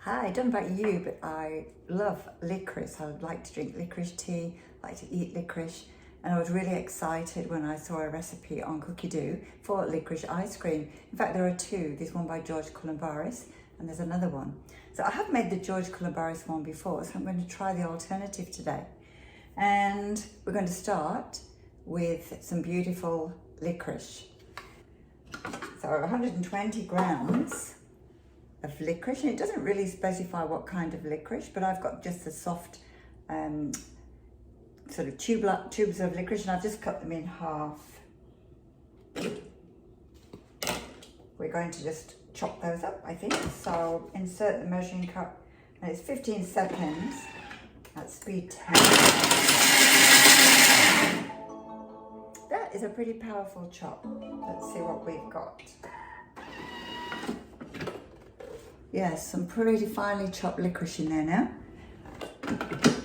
Hi, I don't know about you, but I love licorice. I would like to drink licorice tea, like to eat licorice. And I was really excited when I saw a recipe on Cookie Dough for licorice ice cream. In fact, there are two. There's one by George Columbaris and there's another one. So I have made the George Columbaris one before, so I'm going to try the alternative today. And we're going to start with some beautiful licorice. So 120 grams of licorice, and it doesn't really specify what kind of licorice, but I've got just the soft sort of tubes of licorice, and I've just cut them in half. We're going to just chop those up, I think. So insert the measuring cup, and it's 15 seconds at speed 10. That is a pretty powerful chop. Let's see what we've got. Yes, some pretty finely chopped licorice in there now.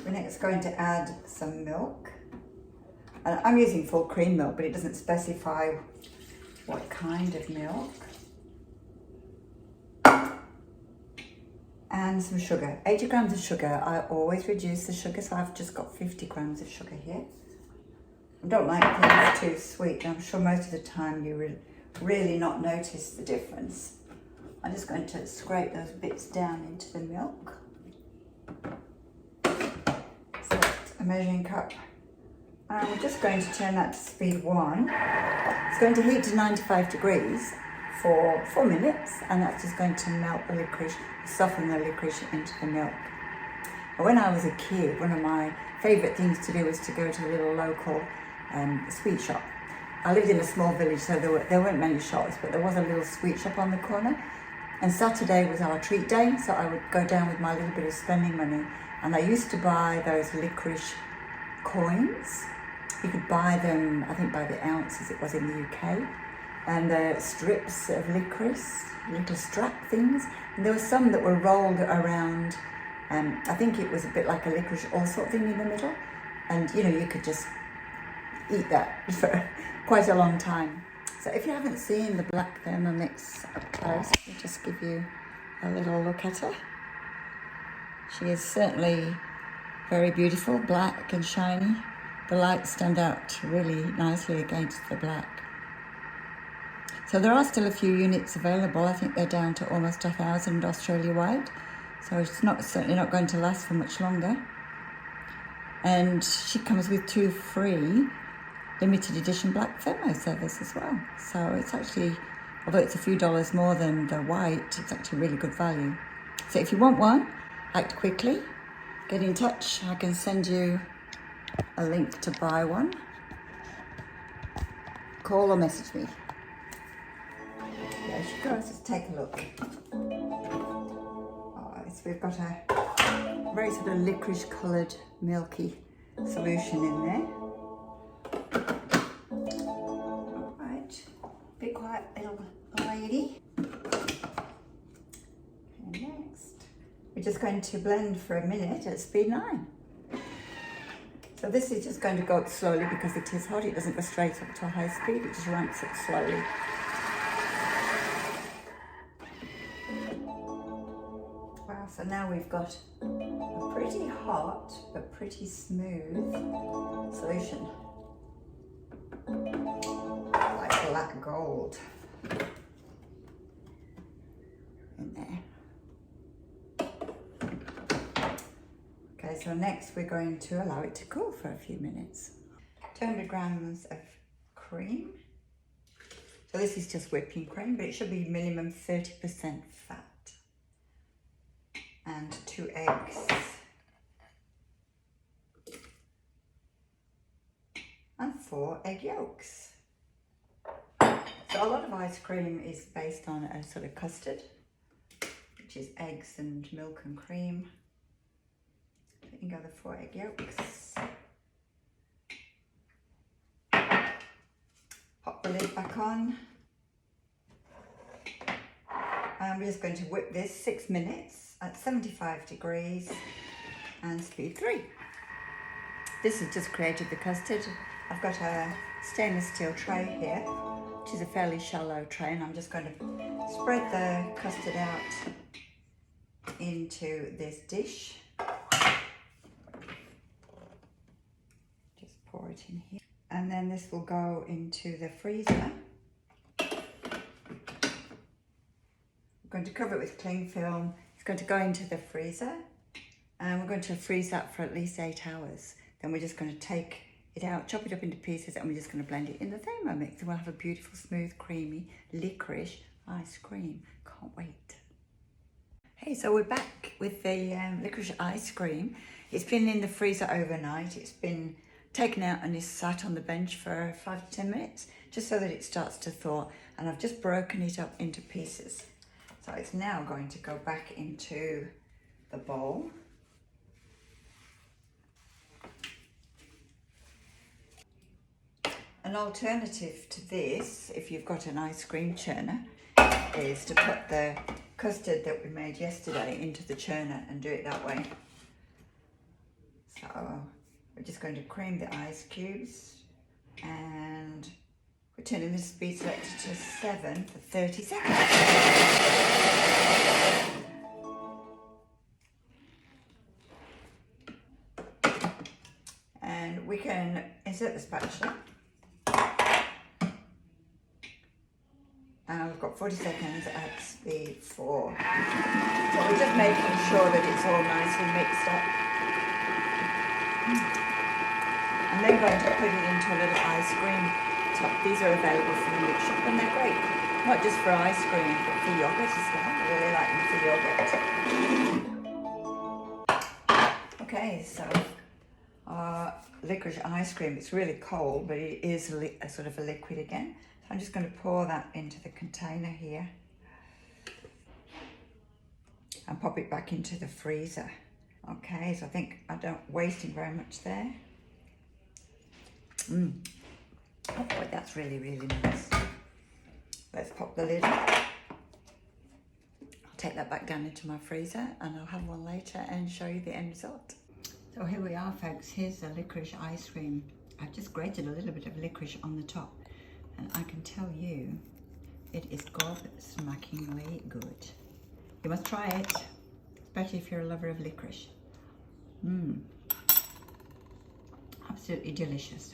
We're next going to add some milk. And I'm using full cream milk, but it doesn't specify what kind of milk. And some sugar, 80 grams of sugar. I always reduce the sugar, so I've just got 50 grams of sugar here. I don't like things too sweet. I'm sure most of the time you will really not notice the difference. I'm just going to scrape those bits down into the milk. Select a measuring cup. And we're just going to turn that to speed 1. It's going to heat to 95 degrees for 4 minutes, and that's just going to melt the licorice, soften the licorice into the milk. When I was a kid, one of my favourite things to do was to go to a little local sweet shop. I lived in a small village, so there weren't many shops, but there was a little sweet shop on the corner. And Saturday was our treat day, so I would go down with my little bit of spending money, and I used to buy those licorice coins. You could buy them, I think by the ounce as it was in the UK, and the strips of licorice, little strap things, and there were some that were rolled around, I think it was a bit like a licorice allsort thing in the middle, and you know, you could just eat that for quite a long time. So if you haven't seen the black Thermomix up close, I'll just give you a little look at her. She is certainly very beautiful, black and shiny. The lights stand out really nicely against the black. So there are still a few units available. I think they're down to almost 1,000 Australia-wide. So it's certainly not going to last for much longer. And she comes with 2 free limited edition black thermo servers as well. So it's actually, although it's a few dollars more than the white, it's actually really good value. So if you want one, act quickly, get in touch. I can send you a link to buy one. Call or message me. There she goes, let's take a look. Oh, so we've got a very sort of licorice coloured milky solution in there. Be quiet, little lady. Okay, next, we're just going to blend for a minute at speed 9. So this is just going to go up slowly because it is hot. It doesn't go straight up to high speed, it just ramps up slowly. Wow, so now we've got a pretty hot but pretty smooth solution. Like black gold in there. Okay, so next we're going to allow it to cool for a few minutes. 200 grams of cream. So this is just whipping cream, but it should be minimum 30% fat. And 2 eggs. And 4 egg yolks. So a lot of ice cream is based on a sort of custard, which is eggs and milk and cream. Putting together 4 egg yolks. Pop the lid back on. And we're just going to whip this 6 minutes at 75 degrees and speed 3. This has just created the custard. I've got a stainless steel tray here, which is a fairly shallow tray, and I'm just going to spread the custard out into this dish. Just pour it in here. And then this will go into the freezer. I'm going to cover it with cling film. It's going to go into the freezer. And we're going to freeze that for at least 8 hours. Then we're just going to take it out, chop it up into pieces, and we're just going to blend it in the Thermomix. And we'll have a beautiful, smooth, creamy licorice ice cream. Can't wait. Hey, so we're back with the licorice ice cream. It's been in the freezer overnight. It's been taken out and is sat on the bench for 5 to 10 minutes, just so that it starts to thaw. And I've just broken it up into pieces. So it's now going to go back into the bowl. An alternative to this, if you've got an ice cream churner, is to put the custard that we made yesterday into the churner and do it that way. So we're just going to cream the ice cubes, and we're turning the speed selector to 7 for 30 seconds. And we can insert the spatula. And we've got 40 seconds at speed 4. So we're just making sure that it's all nicely mixed up. I'm then going to put it into a little ice cream tub. These are available from the mix shop and they're great. Not just for ice cream, but for yogurt as well. I really like them for yogurt. Okay, so our licorice ice cream, it's really cold, but it is a sort of a liquid again. I'm just going to pour that into the container here and pop it back into the freezer. Okay, so I think I don't wasting very much there. Oh boy, that's really, really nice. Let's pop the lid. I'll take that back down into my freezer and I'll have one later and show you the end result. So here we are, folks. Here's the licorice ice cream. I've just grated a little bit of licorice on the top. And I can tell you, it is gobsmackingly good. You must try it, especially if you're a lover of licorice. Absolutely delicious.